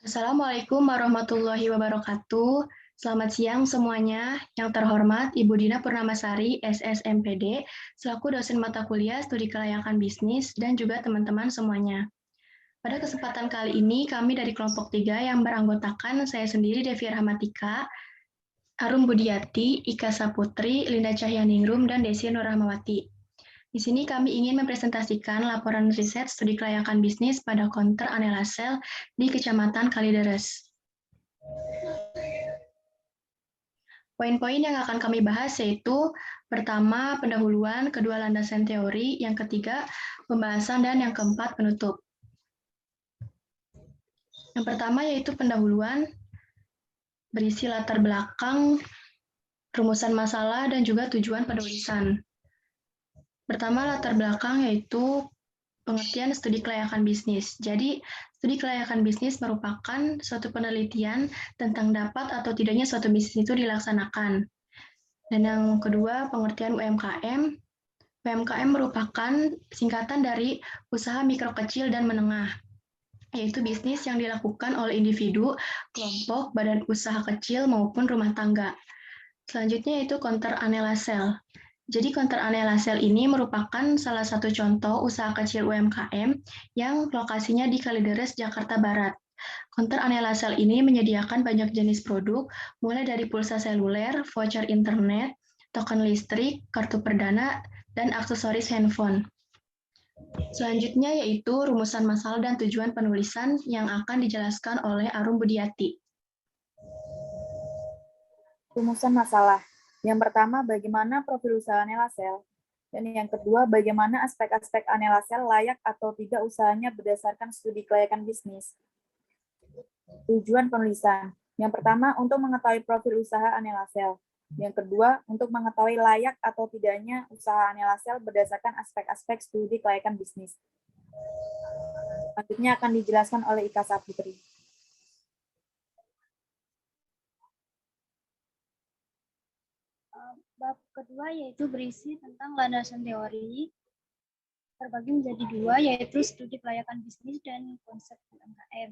Assalamualaikum warahmatullahi wabarakatuh. Selamat siang semuanya. Yang terhormat Ibu Dina Purnamasari, SSMPD, selaku dosen mata kuliah Studi Kelayakan Bisnis, dan juga teman-teman semuanya. Pada kesempatan kali ini, kami dari kelompok 3 yang beranggotakan saya sendiri, Devi Rahmatika, Arum Budiati, Ika Saputri, Linda Cahyaningrum, dan Desi Nurrahmawati. Di sini kami ingin mempresentasikan laporan riset studi kelayakan bisnis pada konter Anelasel di Kecamatan Kalideres. Poin-poin yang akan kami bahas yaitu pertama, pendahuluan, kedua, landasan teori, yang ketiga, pembahasan, dan yang keempat, penutup. Yang pertama yaitu pendahuluan, berisi latar belakang, rumusan masalah, dan juga tujuan penulisan. Pertama, latar belakang yaitu pengertian studi kelayakan bisnis. Jadi, studi kelayakan bisnis merupakan suatu penelitian tentang dapat atau tidaknya suatu bisnis itu dilaksanakan. Dan yang kedua, pengertian UMKM. UMKM merupakan singkatan dari usaha mikro kecil dan menengah, yaitu bisnis yang dilakukan oleh individu, kelompok, badan usaha kecil, maupun rumah tangga. Selanjutnya yaitu konter Anelasel. Jadi konter Anelasel ini merupakan salah satu contoh usaha kecil UMKM yang lokasinya di Kalideres, Jakarta Barat. Konter Anelasel ini menyediakan banyak jenis produk, mulai dari pulsa seluler, voucher internet, token listrik, kartu perdana, dan aksesoris handphone. Selanjutnya yaitu rumusan masalah dan tujuan penulisan yang akan dijelaskan oleh Arum Budiati. Rumusan masalah. Yang pertama, bagaimana profil usaha Anelasel. Dan yang kedua, bagaimana aspek-aspek Anelasel layak atau tidak usahanya berdasarkan studi kelayakan bisnis. Tujuan penulisan. Yang pertama, untuk mengetahui profil usaha Anelasel. Yang kedua, untuk mengetahui layak atau tidaknya usaha Anelasel berdasarkan aspek-aspek studi kelayakan bisnis. Selanjutnya akan dijelaskan oleh Ika Saputri. Bab kedua yaitu berisi tentang landasan teori, terbagi menjadi dua, yaitu studi kelayakan bisnis dan konsep UMKM.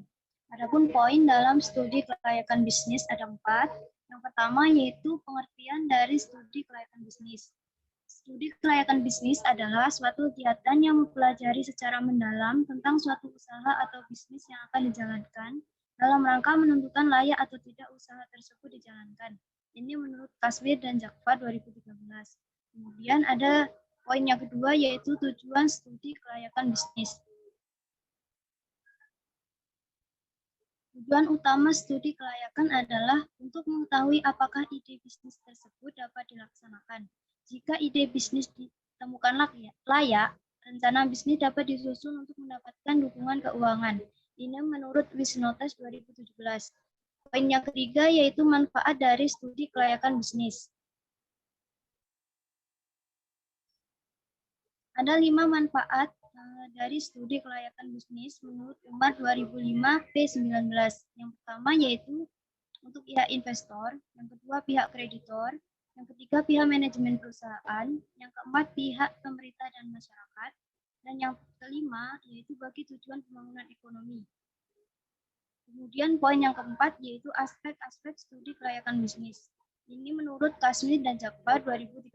Adapun poin dalam studi kelayakan bisnis ada 4. Yang pertama yaitu pengertian dari studi kelayakan bisnis. Studi kelayakan bisnis adalah suatu kegiatan yang mempelajari secara mendalam tentang suatu usaha atau bisnis yang akan dijalankan dalam rangka menentukan layak atau tidak usaha tersebut dijalankan. Ini menurut Kaswir dan Jakfa 2013. Kemudian ada poin yang kedua yaitu tujuan studi kelayakan bisnis. Tujuan utama studi kelayakan adalah untuk mengetahui apakah ide bisnis tersebut dapat dilaksanakan. Jika ide bisnis ditemukan layak, rencana bisnis dapat disusun untuk mendapatkan dukungan keuangan. Ini menurut Wisnotes 2017. Poin yang ketiga yaitu manfaat dari studi kelayakan bisnis. Ada 5 manfaat dari studi kelayakan bisnis menurut Umar 2005 P19. Yang pertama yaitu untuk pihak investor, yang kedua pihak kreditor, yang ketiga pihak manajemen perusahaan, yang keempat pihak pemerintah dan masyarakat, dan yang kelima yaitu bagi tujuan pembangunan ekonomi. Kemudian poin yang keempat yaitu aspek-aspek studi kelayakan bisnis. Ini menurut Kaswir dan Jakfa 2013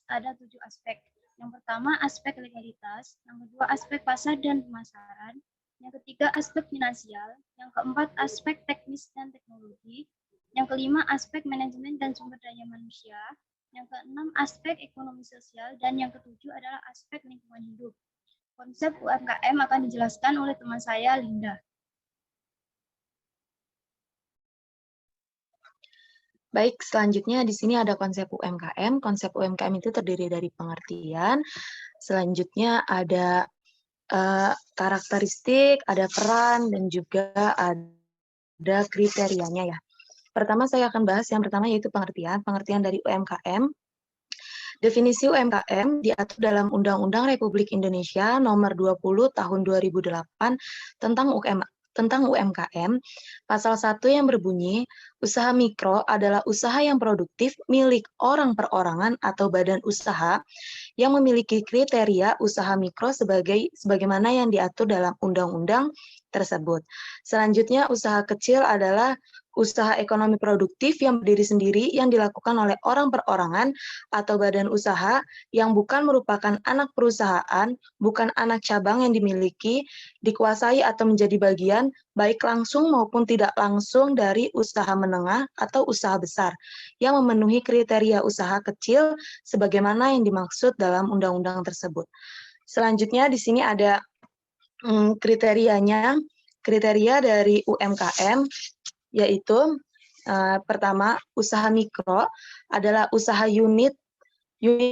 ada 7 aspek. Yang pertama aspek legalitas, yang kedua aspek pasar dan pemasaran, yang ketiga aspek finansial, yang keempat aspek teknis dan teknologi, yang kelima aspek manajemen dan sumber daya manusia, yang keenam aspek ekonomi sosial, dan yang ketujuh adalah aspek lingkungan hidup. Konsep UMKM akan dijelaskan oleh teman saya, Linda. Baik, selanjutnya di sini ada konsep UMKM. Konsep UMKM itu terdiri dari pengertian. Selanjutnya ada karakteristik, ada peran, dan juga ada kriterianya ya. Pertama saya akan bahas yang pertama yaitu pengertian. Pengertian dari UMKM. Definisi UMKM diatur dalam Undang-Undang Republik Indonesia Nomor 20 Tahun 2008 tentang tentang UMKM, pasal 1 yang berbunyi, usaha mikro adalah usaha yang produktif milik orang perorangan atau badan usaha yang memiliki kriteria usaha mikro sebagaimana yang diatur dalam undang-undang tersebut. Selanjutnya, usaha kecil adalah usaha ekonomi produktif yang berdiri sendiri yang dilakukan oleh orang perorangan atau badan usaha yang bukan merupakan anak perusahaan, bukan anak cabang yang dimiliki, dikuasai atau menjadi bagian, baik langsung maupun tidak langsung dari usaha menengah atau usaha besar, yang memenuhi kriteria usaha kecil sebagaimana yang dimaksud dalam undang-undang tersebut. Selanjutnya di sini ada kriterianya, kriteria dari UMKM, yaitu pertama, usaha mikro adalah usaha unit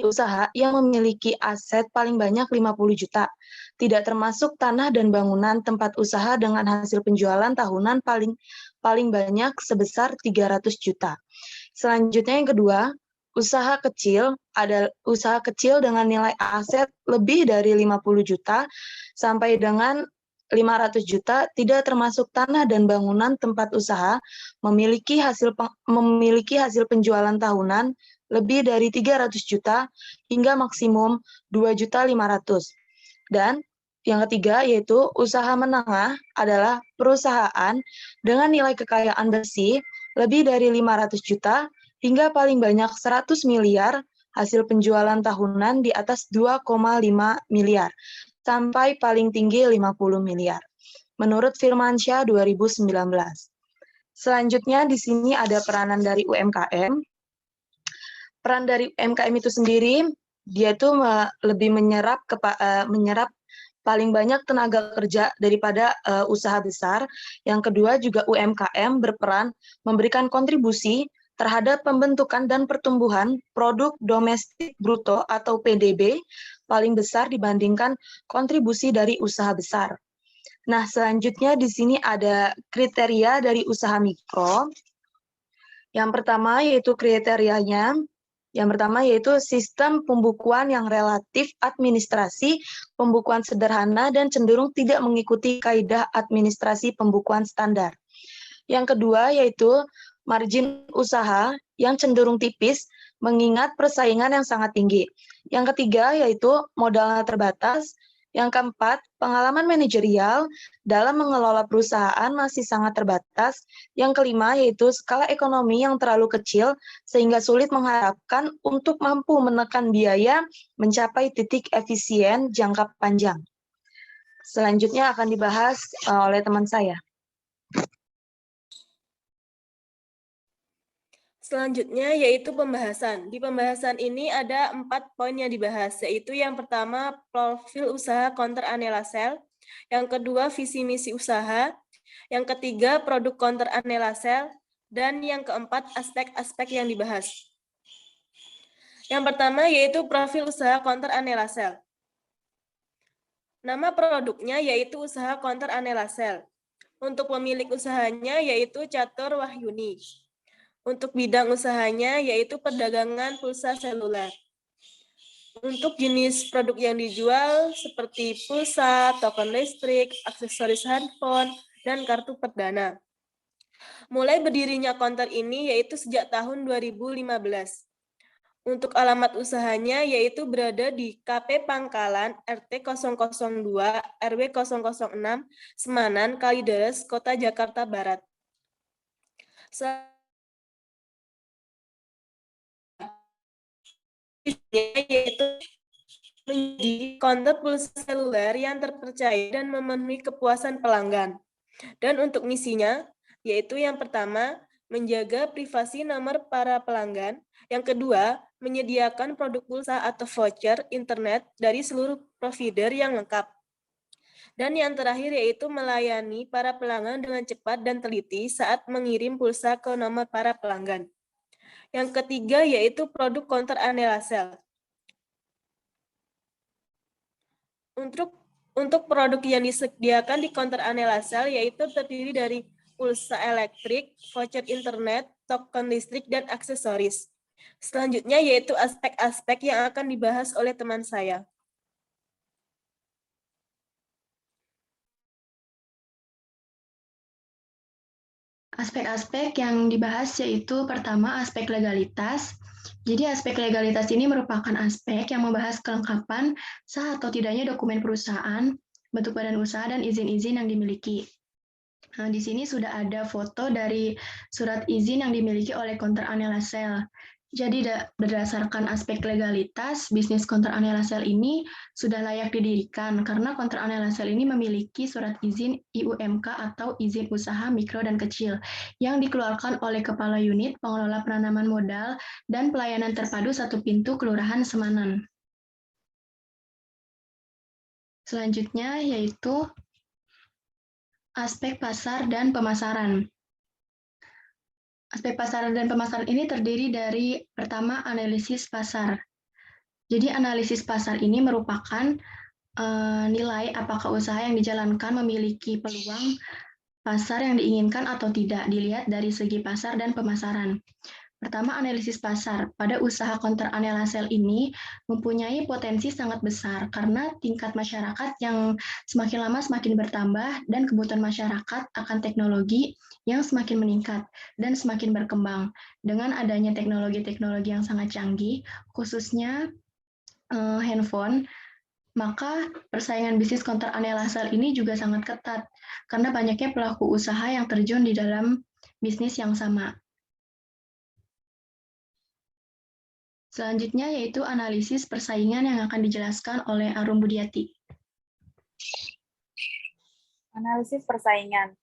usaha yang memiliki aset paling banyak 50 juta, tidak termasuk tanah dan bangunan tempat usaha dengan hasil penjualan tahunan paling banyak sebesar 300 juta. Selanjutnya yang kedua, usaha kecil adalah usaha kecil dengan nilai aset lebih dari 50 juta sampai dengan 500 juta, tidak termasuk tanah dan bangunan tempat usaha, memiliki hasil penjualan tahunan lebih dari 300 juta hingga maksimum 2.500.000. Dan yang ketiga yaitu usaha menengah adalah perusahaan dengan nilai kekayaan bersih lebih dari 500 juta hingga paling banyak 100 miliar hasil penjualan tahunan di atas 2,5 miliar. Sampai paling tinggi 50 miliar. Menurut Firmansyah 2019. Selanjutnya di sini ada peranan dari UMKM. Peran dari UMKM itu sendiri, dia itu lebih menyerap paling banyak tenaga kerja daripada usaha besar. Yang kedua juga UMKM berperan memberikan kontribusi terhadap pembentukan dan pertumbuhan produk domestik bruto atau PDB paling besar dibandingkan kontribusi dari usaha besar. Nah, selanjutnya di sini ada kriteria dari usaha mikro. Yang pertama yaitu kriterianya, yang pertama yaitu sistem pembukuan yang relatif administrasi, pembukuan sederhana dan cenderung tidak mengikuti kaidah administrasi pembukuan standar. Yang kedua yaitu margin usaha yang cenderung tipis, mengingat persaingan yang sangat tinggi. Yang ketiga yaitu modalnya terbatas. Yang keempat, pengalaman manajerial dalam mengelola perusahaan masih sangat terbatas. Yang kelima yaitu skala ekonomi yang terlalu kecil sehingga sulit mengharapkan untuk mampu menekan biaya mencapai titik efisien jangka panjang. Selanjutnya akan dibahas oleh teman saya. Selanjutnya yaitu pembahasan. Di pembahasan ini ada 4 poin yang dibahas, yaitu yang pertama profil usaha counter Anelasel, yang kedua visi misi usaha, yang ketiga produk counter Anelasel, dan yang keempat aspek-aspek yang dibahas. Yang pertama yaitu profil usaha counter Anelasel. Nama produknya yaitu usaha counter Anelasel. Untuk pemilik usahanya yaitu Catur Wahyuni. Untuk bidang usahanya yaitu perdagangan pulsa seluler. Untuk jenis produk yang dijual seperti pulsa, token listrik, aksesoris handphone, dan kartu perdana. Mulai berdirinya counter ini yaitu sejak tahun 2015. Untuk alamat usahanya yaitu berada di KP Pangkalan RT 002 RW 006 Semanan Kalideres Kota Jakarta Barat. Yaitu menjadi counter pulsa seluler yang terpercaya dan memenuhi kepuasan pelanggan. Dan untuk misinya, yaitu yang pertama, menjaga privasi nomor para pelanggan. Yang kedua, menyediakan produk pulsa atau voucher internet dari seluruh provider yang lengkap. Dan yang terakhir yaitu melayani para pelanggan dengan cepat dan teliti saat mengirim pulsa ke nomor para pelanggan. Yang ketiga yaitu produk counter Anelasel. Untuk produk yang disediakan di counter Anelasel yaitu terdiri dari pulsa elektrik, voucher internet, token listrik, dan aksesoris. Selanjutnya yaitu aspek-aspek yang akan dibahas oleh teman saya. Aspek-aspek yang dibahas yaitu pertama aspek legalitas. Jadi aspek legalitas ini merupakan aspek yang membahas kelengkapan sah atau tidaknya dokumen perusahaan, bentuk badan usaha, dan izin-izin yang dimiliki. Nah, di sini sudah ada foto dari surat izin yang dimiliki oleh Counter Anela-Sel. Jadi berdasarkan aspek legalitas, bisnis Counter Anela-Sel ini sudah layak didirikan karena Counter Anela-Sel ini memiliki surat izin IUMK atau izin usaha mikro dan kecil yang dikeluarkan oleh Kepala Unit Pengelola Penanaman Modal dan Pelayanan Terpadu Satu Pintu Kelurahan Semanan. Selanjutnya yaitu aspek pasar dan pemasaran. Aspek pasar dan pemasaran ini terdiri dari pertama analisis pasar. Jadi analisis pasar ini merupakan nilai apakah usaha yang dijalankan memiliki peluang pasar yang diinginkan atau tidak, dilihat dari segi pasar dan pemasaran. Pertama, analisis pasar. Pada usaha Counter Anela-Sel ini mempunyai potensi sangat besar karena tingkat masyarakat yang semakin lama semakin bertambah dan kebutuhan masyarakat akan teknologi yang semakin meningkat dan semakin berkembang. Dengan adanya teknologi-teknologi yang sangat canggih, khususnya handphone, maka persaingan bisnis Counter Anela-Sel ini juga sangat ketat karena banyaknya pelaku usaha yang terjun di dalam bisnis yang sama. Selanjutnya yaitu analisis persaingan yang akan dijelaskan oleh Arum Budiati. Analisis persaingan.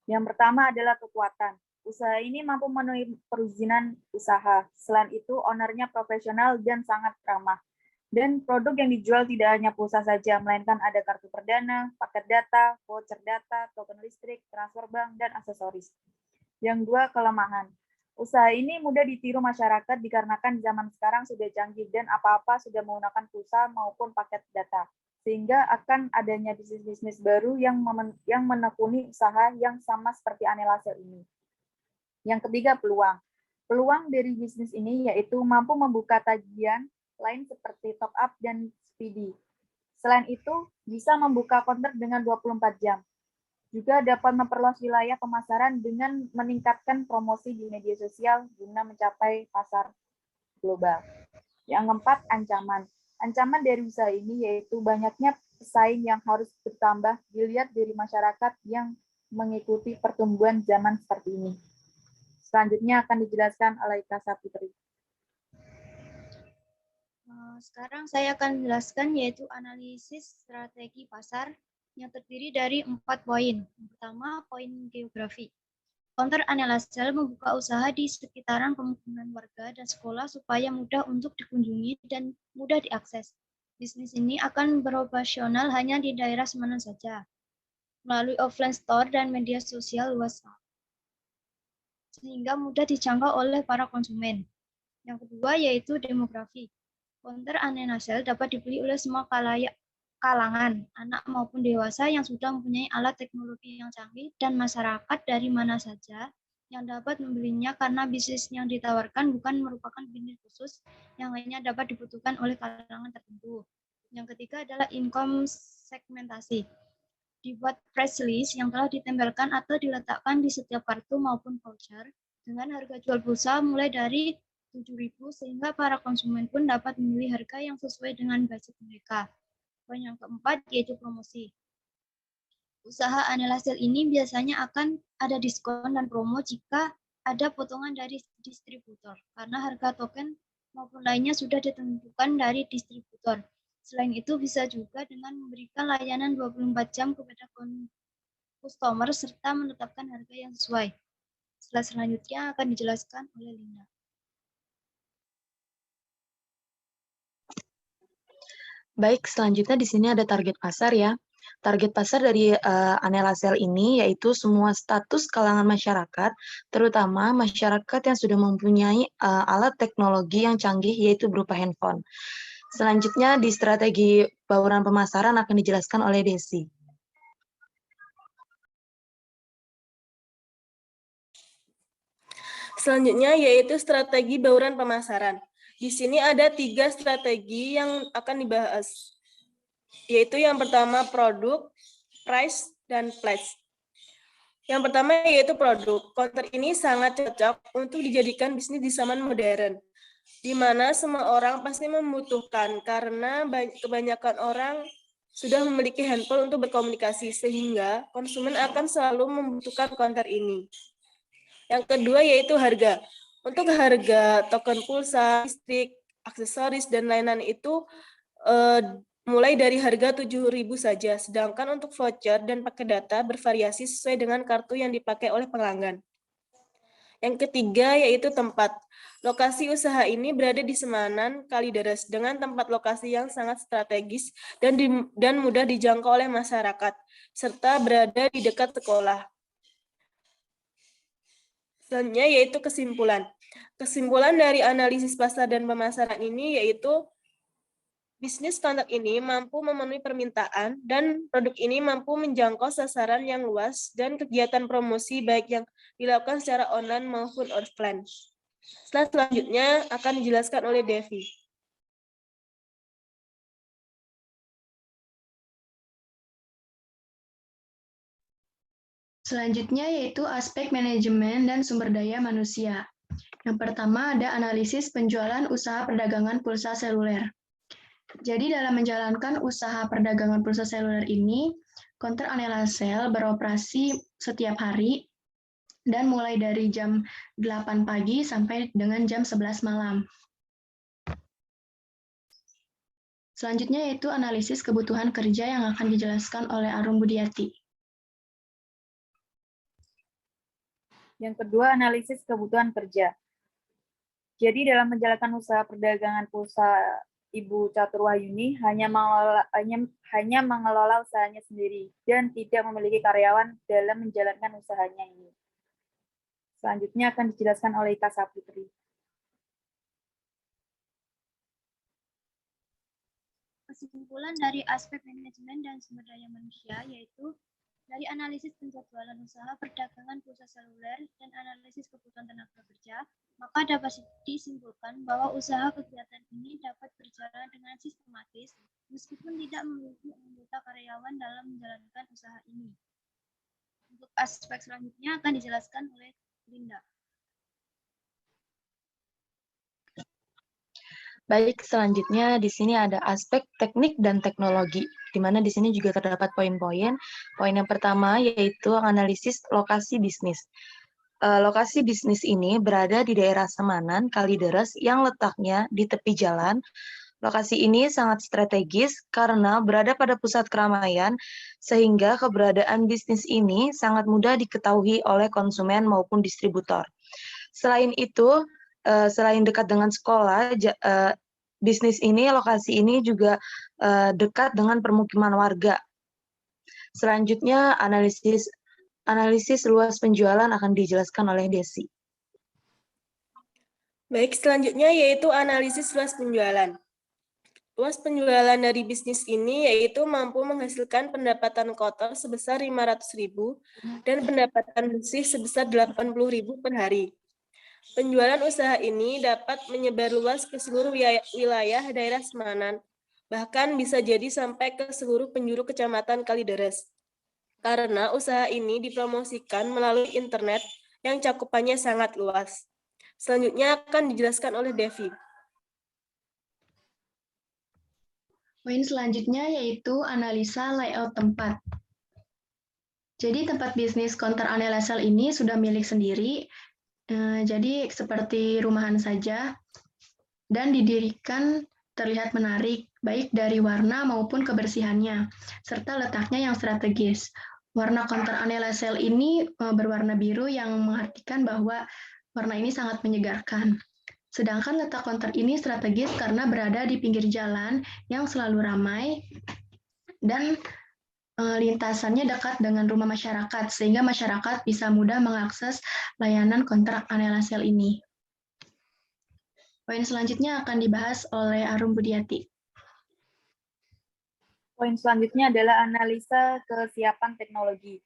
Yang pertama adalah kekuatan. Usaha ini mampu memenuhi perizinan usaha. Selain itu, ownernya profesional dan sangat ramah. Dan produk yang dijual tidak hanya pulsa saja, melainkan ada kartu perdana, paket data, voucher data, token listrik, transfer bank, dan aksesoris. Yang dua, kelemahan. Usaha ini mudah ditiru masyarakat dikarenakan zaman sekarang sudah canggih dan apa-apa sudah menggunakan pulsa maupun paket data. Sehingga akan adanya bisnis-bisnis baru yang menekuni usaha yang sama seperti Anela-Sel ini. Yang ketiga, peluang. Peluang dari bisnis ini yaitu mampu membuka tagihan lain seperti top up dan speedy. Selain itu, bisa membuka counter dengan 24 jam. Juga dapat memperluas wilayah pemasaran dengan meningkatkan promosi di media sosial guna mencapai pasar global. Yang keempat, ancaman. Ancaman dari usaha ini yaitu banyaknya pesaing yang harus bertambah dilihat dari masyarakat yang mengikuti pertumbuhan zaman seperti ini. Selanjutnya akan dijelaskan oleh Kak Saputri. Sekarang saya akan menjelaskan yaitu analisis strategi pasar yang terdiri dari 4 poin. Yang pertama, poin geografi. Counter Anela-Sel membuka usaha di sekitaran pemukiman warga dan sekolah supaya mudah untuk dikunjungi dan mudah diakses. Bisnis ini akan beroperasional hanya di daerah Semanan saja, melalui offline store dan media sosial luas, sehingga mudah dijangkau oleh para konsumen. Yang kedua yaitu demografi. Counter Anela-Sel dapat dibeli oleh semua kalangan, anak maupun dewasa yang sudah mempunyai alat teknologi yang canggih dan masyarakat dari mana saja yang dapat membelinya karena bisnis yang ditawarkan bukan merupakan bisnis khusus yang lainnya dapat dibutuhkan oleh kalangan tertentu. Yang ketiga adalah income segmentasi. Dibuat press list yang telah ditempelkan atau diletakkan di setiap kartu maupun voucher dengan harga jual pulsa mulai dari 7.000 sehingga para konsumen pun dapat memilih harga yang sesuai dengan budget mereka. Poin yang keempat yaitu promosi. Usaha Anela-Sel ini biasanya akan ada diskon dan promo jika ada potongan dari distributor karena harga token maupun lainnya sudah ditentukan dari distributor. Selain itu bisa juga dengan memberikan layanan 24 jam kepada customer serta menetapkan harga yang sesuai. Selanjutnya akan dijelaskan oleh Linda. Baik, selanjutnya di sini ada target pasar ya. Target pasar dari Anela-Sel ini yaitu semua status kalangan masyarakat, terutama masyarakat yang sudah mempunyai alat teknologi yang canggih yaitu berupa handphone. Selanjutnya di strategi bauran pemasaran akan dijelaskan oleh Desi. Selanjutnya yaitu strategi bauran pemasaran. Di sini ada 3 strategi yang akan dibahas, yaitu yang pertama produk, price, dan place. Yang pertama yaitu produk. Counter ini sangat cocok untuk dijadikan bisnis di zaman modern, di mana semua orang pasti membutuhkan karena kebanyakan orang sudah memiliki handphone untuk berkomunikasi, sehingga konsumen akan selalu membutuhkan counter ini. Yang kedua yaitu harga. Untuk harga token pulsa, listrik, aksesoris, dan lain-lain itu mulai dari harga 7.000 saja, sedangkan untuk voucher dan paket data bervariasi sesuai dengan kartu yang dipakai oleh pelanggan. Yang ketiga yaitu tempat. Lokasi usaha ini berada di Semanan, Kalideres, dengan tempat lokasi yang sangat strategis dan mudah dijangkau oleh masyarakat, serta berada di dekat sekolah. Selanjutnya yaitu kesimpulan. Kesimpulan dari analisis pasar dan pemasaran ini yaitu bisnis counter ini mampu memenuhi permintaan dan produk ini mampu menjangkau sasaran yang luas dan kegiatan promosi baik yang dilakukan secara online maupun offline. Selanjutnya akan dijelaskan oleh Devi. Selanjutnya yaitu aspek manajemen dan sumber daya manusia. Yang pertama ada analisis penjualan usaha perdagangan pulsa seluler. Jadi dalam menjalankan usaha perdagangan pulsa seluler ini, counter Anelasel beroperasi setiap hari dan mulai dari jam 8 pagi sampai dengan jam 11 malam. Selanjutnya yaitu analisis kebutuhan kerja yang akan dijelaskan oleh Arum Budiati. Yang kedua, analisis kebutuhan kerja. Jadi dalam menjalankan usaha perdagangan pulsa Ibu Catur Wahyuni hanya mengelola usahanya sendiri dan tidak memiliki karyawan dalam menjalankan usahanya ini. Selanjutnya akan dijelaskan oleh Ika Saputri. Kesimpulan dari aspek manajemen dan sumber daya manusia yaitu dari analisis penjadwalan usaha perdagangan pulsa seluler dan analisis kebutuhan tenaga kerja, maka dapat disimpulkan bahwa usaha kegiatan ini dapat berjalan dengan sistematis meskipun tidak memiliki anggota karyawan dalam menjalankan usaha ini. Untuk aspek selanjutnya akan dijelaskan oleh Linda. Baik, selanjutnya di sini ada aspek teknik dan teknologi, di mana di sini juga terdapat poin-poin. Poin yang pertama yaitu analisis lokasi bisnis. Lokasi bisnis ini berada di daerah Semanan, Kalideres, yang letaknya di tepi jalan. Lokasi ini sangat strategis karena berada pada pusat keramaian, sehingga keberadaan bisnis ini sangat mudah diketahui oleh konsumen maupun distributor. Selain itu, selain dekat dengan sekolah, bisnis ini, lokasi ini juga dekat dengan permukiman warga. Selanjutnya, analisis luas penjualan akan dijelaskan oleh Desi. Baik, selanjutnya yaitu analisis luas penjualan. Luas penjualan dari bisnis ini yaitu mampu menghasilkan pendapatan kotor sebesar 500.000 dan pendapatan bersih sebesar 80.000 per hari. Penjualan usaha ini dapat menyebar luas ke seluruh wilayah daerah Semanan, bahkan bisa jadi sampai ke seluruh penjuru kecamatan Kalideres. Karena usaha ini dipromosikan melalui internet yang cakupannya sangat luas. Selanjutnya akan dijelaskan oleh Devi. Poin selanjutnya yaitu analisa layout tempat. Jadi tempat bisnis counter Anelasel ini sudah milik sendiri, jadi seperti rumahan saja, dan didirikan terlihat menarik, baik dari warna maupun kebersihannya, serta letaknya yang strategis. Warna counter Anelasel ini berwarna biru yang mengartikan bahwa warna ini sangat menyegarkan. Sedangkan letak counter ini strategis karena berada di pinggir jalan yang selalu ramai dan lintasannya dekat dengan rumah masyarakat, sehingga masyarakat bisa mudah mengakses layanan kontrak Anelasel ini. Poin selanjutnya akan dibahas oleh Arum Budiati. Poin selanjutnya adalah analisa kesiapan teknologi.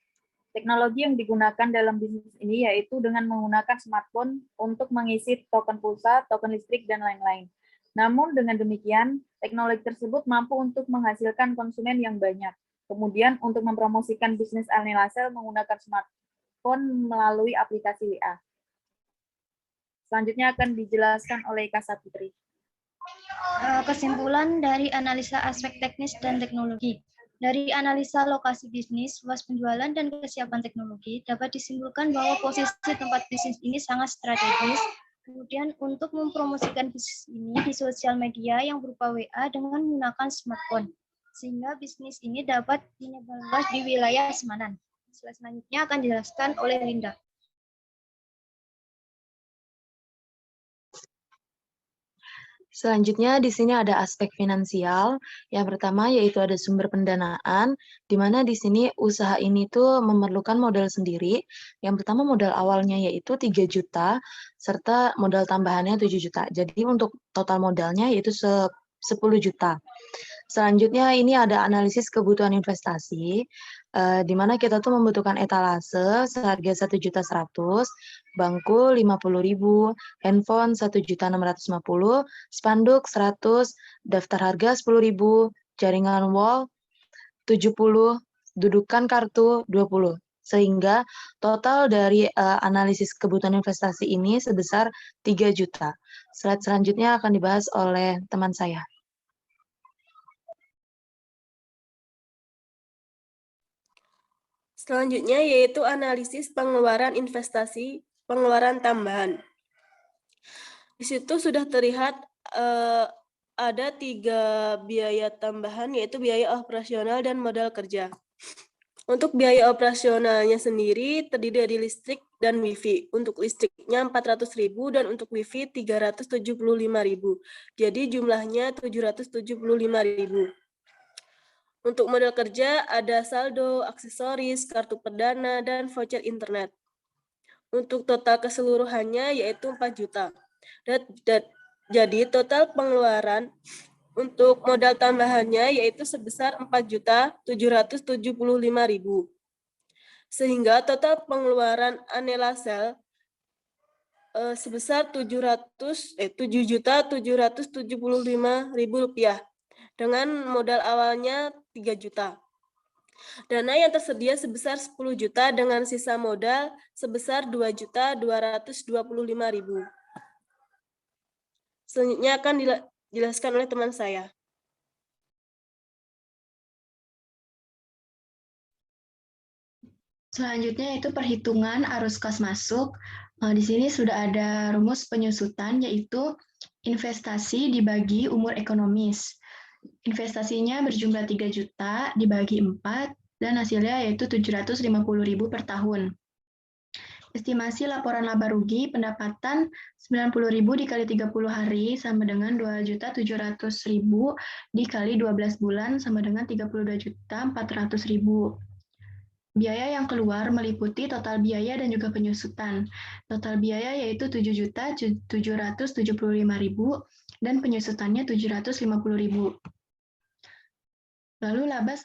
Teknologi yang digunakan dalam bisnis ini yaitu dengan menggunakan smartphone untuk mengisi token pulsa, token listrik, dan lain-lain. Namun dengan demikian, teknologi tersebut mampu untuk menghasilkan konsumen yang banyak. Kemudian untuk mempromosikan bisnis Anelasel menggunakan smartphone melalui aplikasi WA. Selanjutnya akan dijelaskan oleh Kak Saputri. Kesimpulan dari analisa aspek teknis dan teknologi. Dari analisa lokasi bisnis, luas penjualan, dan kesiapan teknologi, dapat disimpulkan bahwa posisi tempat bisnis ini sangat strategis. Kemudian untuk mempromosikan bisnis ini di sosial media yang berupa WA dengan menggunakan smartphone, sehingga bisnis ini dapat menyebar luas di wilayah Semanan. Selanjutnya akan dijelaskan oleh Linda. Selanjutnya di sini ada aspek finansial. Yang pertama yaitu ada sumber pendanaan, di mana di sini usaha ini tuh memerlukan modal sendiri. Yang pertama modal awalnya yaitu 3 juta, serta modal tambahannya 7 juta. Jadi untuk total modalnya yaitu 10 juta. Selanjutnya ini ada analisis kebutuhan investasi, di mana kita tuh membutuhkan etalase seharga 1.100.000, bangku 50.000, handphone 1.650.000, spanduk 100, daftar harga 10.000, jaringan wall 70, dudukan kartu 20. Sehingga total dari analisis kebutuhan investasi ini sebesar 3 juta. Slide selanjutnya akan dibahas oleh teman saya. Selanjutnya yaitu analisis pengeluaran investasi, pengeluaran tambahan. Di situ sudah terlihat ada 3 biaya tambahan, yaitu biaya operasional dan modal kerja. Untuk biaya operasionalnya sendiri terdiri dari listrik dan wifi. Untuk listriknya 400.000 dan untuk wifi 375.000. Jadi jumlahnya 775.000. Untuk modal kerja ada saldo, aksesoris, kartu perdana, dan voucher internet. Untuk total keseluruhannya yaitu 4 juta. Jadi total pengeluaran untuk modal tambahannya yaitu sebesar 4.775.000. Sehingga total pengeluaran Anelasel sebesar 7.775.000 rupiah dengan modal awalnya 3 juta. Dana yang tersedia sebesar 10 juta dengan sisa modal sebesar 2.225.000. Selanjutnya akan dijelaskan oleh teman saya. Selanjutnya itu perhitungan arus kas masuk. Di sini sudah ada rumus penyusutan, yaitu investasi dibagi umur ekonomis. Investasinya berjumlah 3 juta dibagi 4, dan hasilnya yaitu 750.000 per tahun. Estimasi laporan laba rugi pendapatan 90.000 dikali 30 hari sama dengan 2.700.000 dikali 12 bulan sama dengan 32.400.000. Biaya yang keluar meliputi total biaya dan juga penyusutan. Total biaya yaitu 7.775.000 dan penyusutannya 750.000. Lalu laba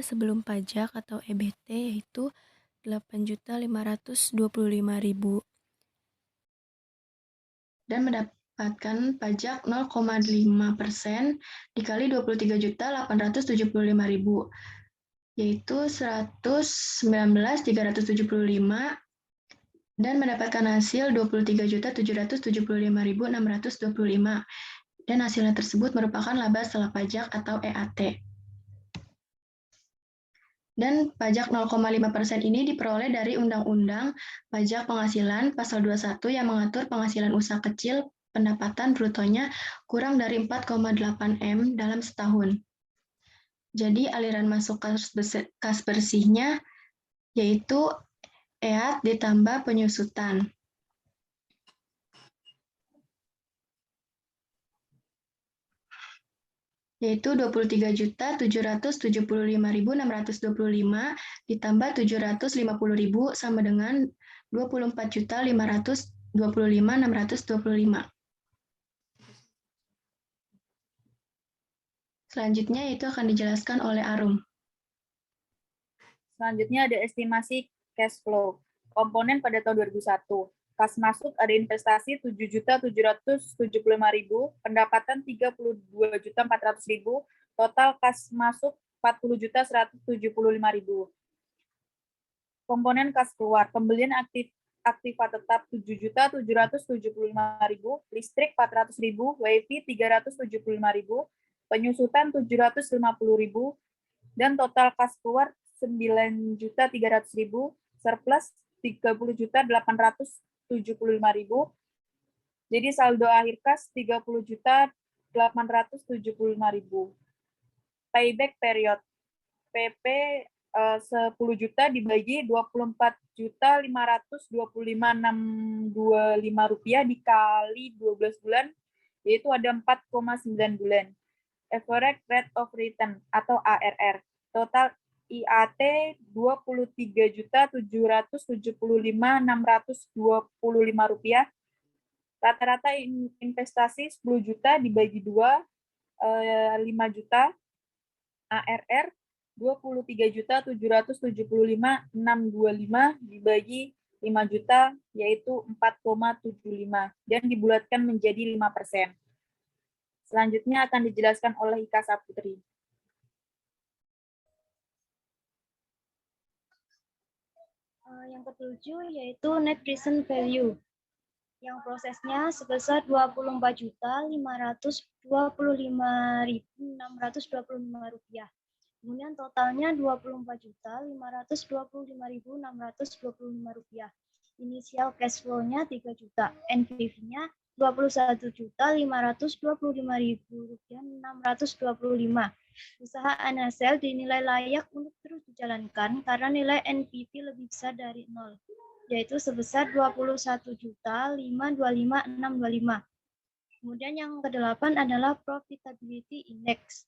sebelum pajak atau EBT yaitu 8.525.000 dan mendapatkan pajak 0,5% dikali 23.875.000 yaitu 119.375 dan mendapatkan hasil 23.775.625 dan hasilnya tersebut merupakan laba setelah pajak atau EAT. Dan pajak 0,5% ini diperoleh dari Undang-Undang Pajak Penghasilan Pasal 21 yang mengatur penghasilan usaha kecil pendapatan brutonya kurang dari 4,8 M dalam setahun. Jadi aliran masuk kas bersihnya yaitu EAT ditambah penyusutan. Yaitu 23.775.625 ditambah 750.000 sama dengan 24.525.625. Selanjutnya itu akan dijelaskan oleh Arum. Selanjutnya ada estimasi cash flow. Komponen pada tahun 2001. Kas masuk ada investasi 7.775.000, pendapatan 32.400.000, total kas masuk 40.175.000. komponen kas keluar, pembelian aktiva tetap 7.775.000, listrik 400.000, WiFi 375.000, penyusutan 750.000, dan total kas keluar 9.300.000, surplus 30.875.000. Jadi saldo akhir kas 30.875.000. Payback period PP 10 juta dibagi 24.525.625 rupiah dikali 12 bulan, yaitu ada 4,9 bulan. Average rate of return atau ARR. Total IAT 23.775.625 rupiah. Rata-rata investasi 10 juta dibagi 2, 5 juta. ARR 23.775.625 dibagi 5 juta, yaitu 4,75, dan dibulatkan menjadi 5%. Selanjutnya akan dijelaskan oleh Ika Saputri. Yang ketujuh yaitu net present value, yang prosesnya sebesar 24.525.625 rupiah. Kemudian totalnya 24.525.625 rupiah. Inisial cash flow-nya 3 juta. NPV-nya 21.525.000 rupiah 625. Usaha Anasel dinilai layak untuk terus dijalankan karena nilai NPV lebih besar dari 0, yaitu sebesar 21.525.625. Kemudian yang ke-8 adalah Profitability Index.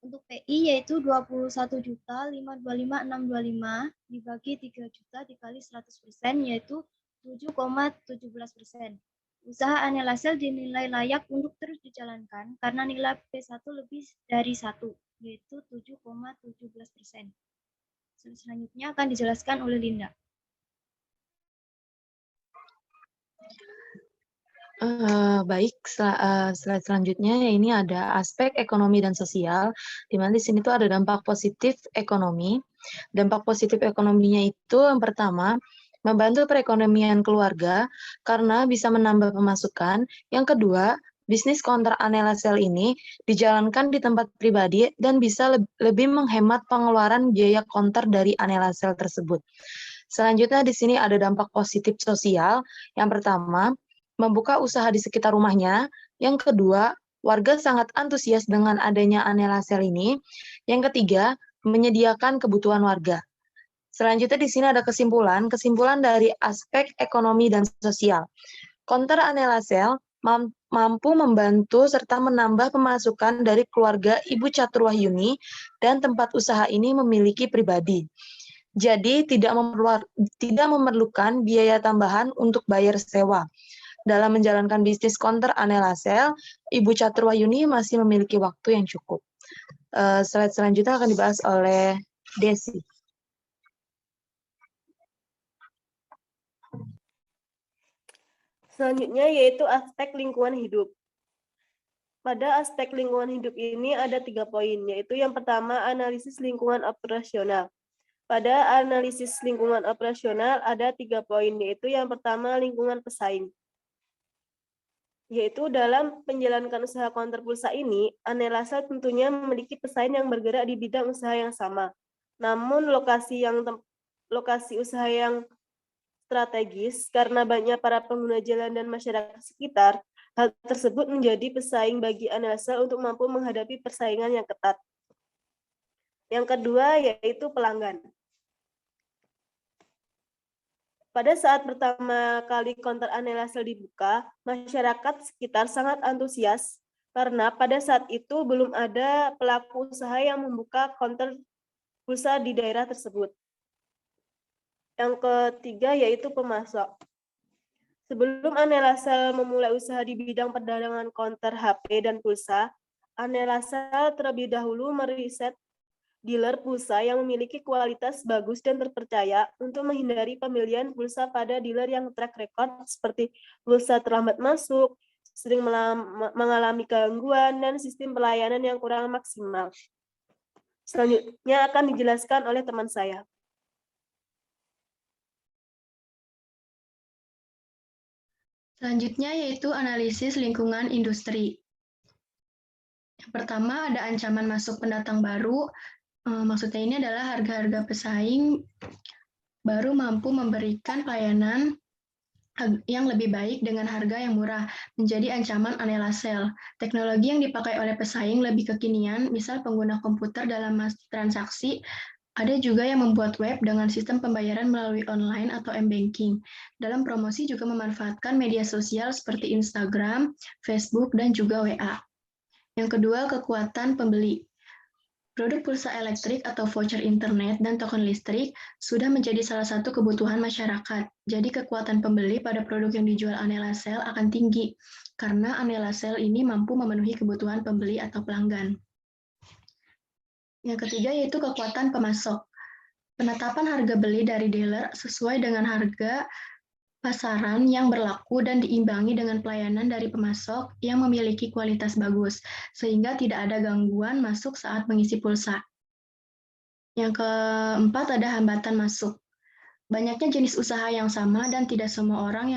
Untuk PI yaitu 21.525.625 dibagi 3 juta dikali 100%, yaitu 7,17%. Usaha Anasel dinilai layak untuk terus dijalankan karena nilai P1 lebih dari 1, yaitu 7,17%. Selanjutnya akan dijelaskan oleh Linda. Baik, slide selanjutnya ini ada aspek ekonomi dan sosial, di mana di sini tuh ada dampak positif ekonomi. Dampak positif ekonominya itu yang pertama, membantu perekonomian keluarga karena bisa menambah pemasukan. Yang kedua, bisnis counter Anasel ini dijalankan di tempat pribadi dan bisa lebih menghemat pengeluaran biaya counter dari Anasel tersebut. Selanjutnya di sini ada dampak positif sosial. Yang pertama, membuka usaha di sekitar rumahnya. Yang kedua, warga sangat antusias dengan adanya Anasel ini. Yang ketiga, menyediakan kebutuhan warga. Selanjutnya di sini ada kesimpulan dari aspek ekonomi dan sosial. Counter Anasel mampu membantu serta menambah pemasukan dari keluarga Ibu Caturwahyuni dan tempat usaha ini memiliki pribadi. Jadi tidak memerlukan biaya tambahan untuk bayar sewa. Dalam menjalankan bisnis counter Anasel, Ibu Caturwahyuni masih memiliki waktu yang cukup. Slide selanjutnya akan dibahas oleh Desi. Selanjutnya yaitu aspek lingkungan hidup. Pada aspek lingkungan hidup ini ada 3 poin, yaitu yang pertama analisis lingkungan operasional. Pada analisis lingkungan operasional ada 3 poin, yaitu yang pertama lingkungan pesaing. Yaitu dalam menjalankan usaha counter pulsa ini, Anasel tentunya memiliki pesaing yang bergerak di bidang usaha yang sama. Namun lokasi usaha yang strategis karena banyak para pengguna jalan dan masyarakat sekitar, hal tersebut menjadi pesaing bagi Anasel untuk mampu menghadapi persaingan yang ketat. Yang kedua yaitu pelanggan. Pada saat pertama kali counter Anasel dibuka, masyarakat sekitar sangat antusias karena pada saat itu belum ada pelaku usaha yang membuka counter pulsa di daerah tersebut. Yang ketiga yaitu pemasok. Sebelum Anasel memulai usaha di bidang perdagangan counter HP dan pulsa, Anasel terlebih dahulu meriset dealer pulsa yang memiliki kualitas bagus dan terpercaya untuk menghindari pembelian pulsa pada dealer yang track record seperti pulsa terlambat masuk, sering mengalami gangguan, dan sistem pelayanan yang kurang maksimal. Selanjutnya akan dijelaskan oleh teman saya. Selanjutnya yaitu analisis lingkungan industri. Yang pertama ada ancaman masuk pendatang baru. Maksudnya ini adalah harga-harga pesaing baru mampu memberikan pelayanan yang lebih baik dengan harga yang murah, menjadi ancaman anelasel. Teknologi yang dipakai oleh pesaing lebih kekinian, misal pengguna komputer dalam transaksi. Ada juga yang membuat web dengan sistem pembayaran melalui online atau m-banking. Dalam promosi juga memanfaatkan media sosial seperti Instagram, Facebook, dan juga WA. Yang kedua, kekuatan pembeli. Produk pulsa elektrik atau voucher internet dan token listrik sudah menjadi salah satu kebutuhan masyarakat. Jadi kekuatan pembeli pada produk yang dijual Anelasel akan tinggi, karena Anelasel ini mampu memenuhi kebutuhan pembeli atau pelanggan. Yang ketiga yaitu kekuatan pemasok. Penetapan harga beli dari dealer sesuai dengan harga pasaran yang berlaku dan diimbangi dengan pelayanan dari pemasok yang memiliki kualitas bagus, sehingga tidak ada gangguan masuk saat mengisi pulsa. Yang keempat ada hambatan masuk. Banyaknya jenis usaha yang sama dan tidak semua orang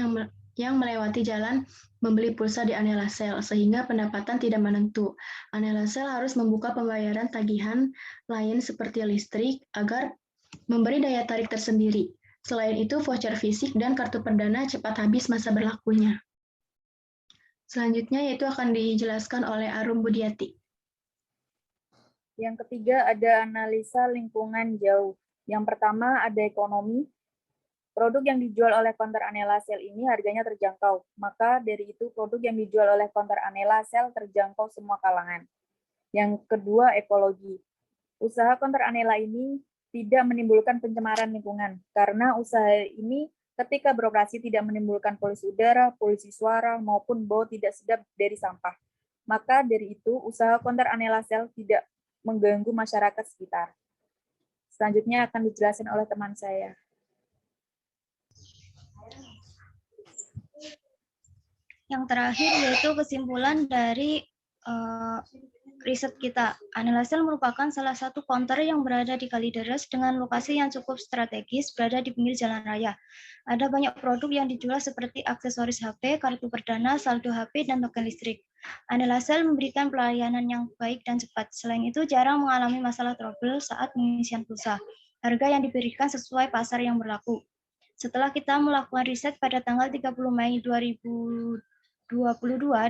yang melewati jalan membeli pulsa di Anelasel, sehingga pendapatan tidak menentu. Anelasel harus membuka pembayaran tagihan lain seperti listrik agar memberi daya tarik tersendiri. Selain itu, voucher fisik dan kartu perdana cepat habis masa berlakunya. Selanjutnya yaitu akan dijelaskan oleh Arum Budiati. Yang ketiga ada analisa lingkungan jauh. Yang pertama ada ekonomi. Produk yang dijual oleh konter Anelasel ini harganya terjangkau. Maka dari itu produk yang dijual oleh konter Anelasel terjangkau semua kalangan. Yang kedua ekologi. Usaha konter Anela ini tidak menimbulkan pencemaran lingkungan, karena usaha ini ketika beroperasi tidak menimbulkan polusi udara, polusi suara, maupun bau tidak sedap dari sampah. Maka dari itu, usaha konter Anelasel tidak mengganggu masyarakat sekitar. Selanjutnya akan dijelaskan oleh teman saya. Yang terakhir yaitu kesimpulan dari riset kita. Anelasel merupakan salah satu konter yang berada di Kalideres dengan lokasi yang cukup strategis berada di pinggir jalan raya. Ada banyak produk yang dijual seperti aksesoris HP, kartu perdana, saldo HP, dan token listrik. Anelasel memberikan pelayanan yang baik dan cepat. Selain itu, jarang mengalami masalah trouble saat pengisian pulsa. Harga yang diberikan sesuai pasar yang berlaku. Setelah kita melakukan riset pada tanggal 30 Mei 2022,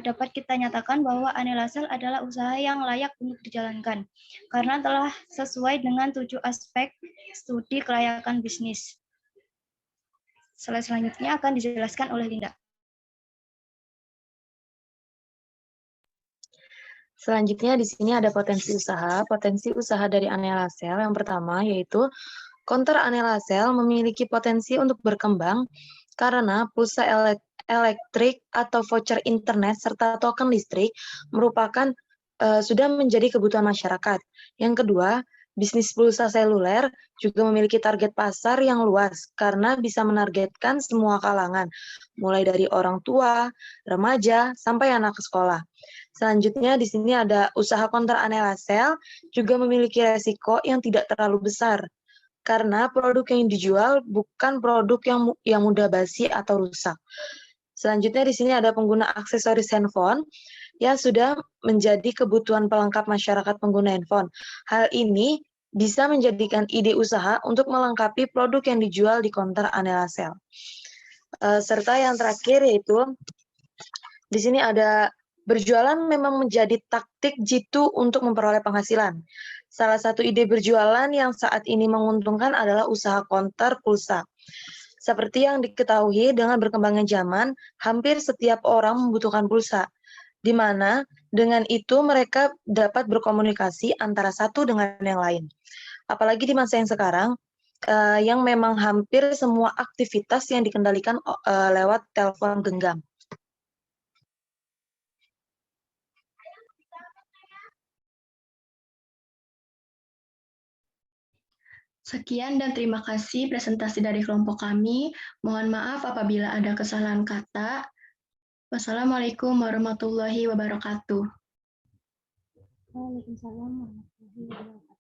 dapat kita nyatakan bahwa Anelasel adalah usaha yang layak untuk dijalankan, karena telah sesuai dengan 7 aspek studi kelayakan bisnis. Slide selanjutnya akan dijelaskan oleh Linda. Selanjutnya di sini ada potensi usaha. Potensi usaha dari Anelasel yang pertama yaitu konter Anelasel memiliki potensi untuk berkembang karena pulsa elektrik atau voucher internet serta token listrik merupakan sudah menjadi kebutuhan masyarakat. Yang kedua, bisnis pulsa seluler juga memiliki target pasar yang luas karena bisa menargetkan semua kalangan, mulai dari orang tua, remaja, sampai anak sekolah. Selanjutnya di sini ada usaha konter Anelasel juga memiliki resiko yang tidak terlalu besar karena produk yang dijual bukan produk yang mudah basi atau rusak. Selanjutnya di sini ada pengguna aksesoris handphone yang sudah menjadi kebutuhan pelengkap masyarakat pengguna handphone. Hal ini bisa menjadikan ide usaha untuk melengkapi produk yang dijual di konter Anelasel. Serta yang terakhir yaitu di sini ada berjualan memang menjadi taktik jitu untuk memperoleh penghasilan. Salah satu ide berjualan yang saat ini menguntungkan adalah usaha konter pulsa. Seperti yang diketahui dengan berkembangnya zaman, hampir setiap orang membutuhkan pulsa, di mana dengan itu mereka dapat berkomunikasi antara satu dengan yang lain. Apalagi di masa yang sekarang, yang memang hampir semua aktivitas yang dikendalikan lewat telepon genggam. Sekian dan terima kasih presentasi dari kelompok kami. Mohon maaf apabila ada kesalahan kata. Wassalamualaikum warahmatullahi wabarakatuh. Waalaikumsalam warahmatullahi wabarakatuh.